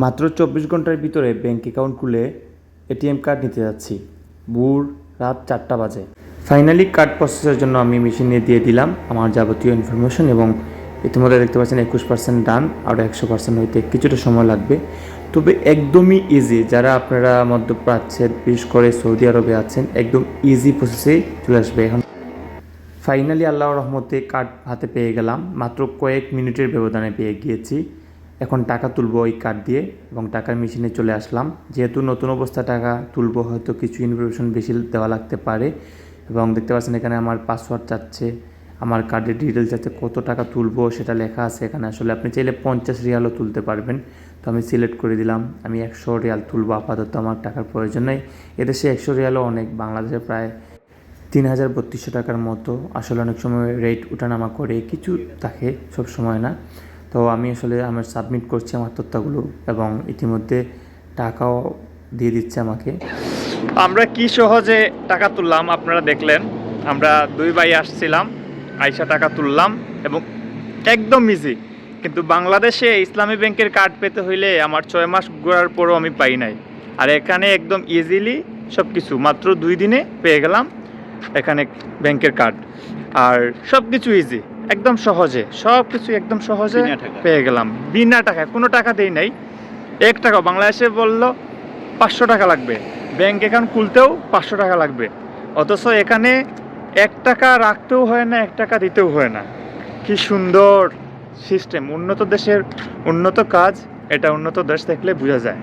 মাত্র 24 ঘন্টার ভিতরে ব্যাঙ্ক অ্যাকাউন্ট খুলে এটিএম কার্ড নিতে যাচ্ছি। ভোর রাত 4টা বাজে। ফাইনালি কার্ড প্রসেসের জন্য আমি মেশিনে দিয়ে দিলাম আমার যাবতীয় ইনফরমেশন এবং ইতিমধ্যে দেখতে পাচ্ছেন 21% ডান, আর 100% হইতে কিছুটা সময় লাগবে। তবে একদমই ইজি, যারা আপনারা মধ্যপ্রাচ্যের বিশেষ করে সৌদি আরবে আছেন, একদম ইজি প্রসেসেই চলে আসবে। এখন ফাইনালি আল্লাহর রহমতে কার্ড হাতে পেয়ে গেলাম, মাত্র কয়েক মিনিটের ব্যবধানে পেয়ে গিয়েছি। এখন টাকা তুলবো ওই কার্ড দিয়ে এবং টাকার মেশিনে চলে আসলাম। যেহেতু নতুন অবস্থা টাকা তুলবো, হয়তো কিছু ইনফরমেশন বেশি দেওয়া লাগতে পারে এবং দেখতে পাচ্ছেন এখানে আমার পাসওয়ার্ড চাচ্ছে, আমার কার্ডের ডিটেলস চাচ্ছে, কত টাকা তুলবো সেটা লেখা আছে এখানে। আসলে আপনি চাইলে 50 রিয়ালও তুলতে পারবেন, তো আমি সিলেক্ট করে দিলাম আমি 100 রিয়াল তুলবো। আপাতত আমার টাকার প্রয়োজন নেই। এদেশে 100 রিয়ালও অনেক, বাংলাদেশে প্রায় 3,3200 টাকার মতো। আসলে অনেক সময় রেট উঠানামা করে, কিছু থাকে, সব সময় না। তো আমি আসলে আমার সাবমিট করছি আমার তথ্যগুলো এবং ইতিমধ্যে টাকাও দিয়ে দিচ্ছে আমাকে। আমরা কি সহজে টাকা তুললাম আপনারা দেখলেন। আমরা দুই ভাই আসছিলাম, আইসা টাকা তুললাম এবং একদম ইজি। কিন্তু বাংলাদেশে ইসলামী ব্যাংকের কার্ড পেতে হইলে আমার 6 মাস ঘোরার পরও আমি পাই নাই। আর এখানে একদম ইজিলি সব কিছু মাত্র 2 দিনে পেয়ে গেলাম এখানে ব্যাংকের কার্ড। আর সব কিছু ইজি, একদম সহজে সব কিছু একদম সহজে পেয়ে গেলাম বিনা টাকায়। কোনো টাকা দেই নাই, 1 টাকা। বাংলাদেশে বললো 500 টাকা লাগবে, ব্যাংক অ্যাকাউন্ট খুলতেও 500 টাকা লাগবে, অথচ এখানে 1 টাকা রাখতেও হয় না, 1 টাকা দিতেও হয় না। কি সুন্দর সিস্টেম! উন্নত দেশের উন্নত কাজ, এটা উন্নত দেশ দেখলে বোঝা যায়।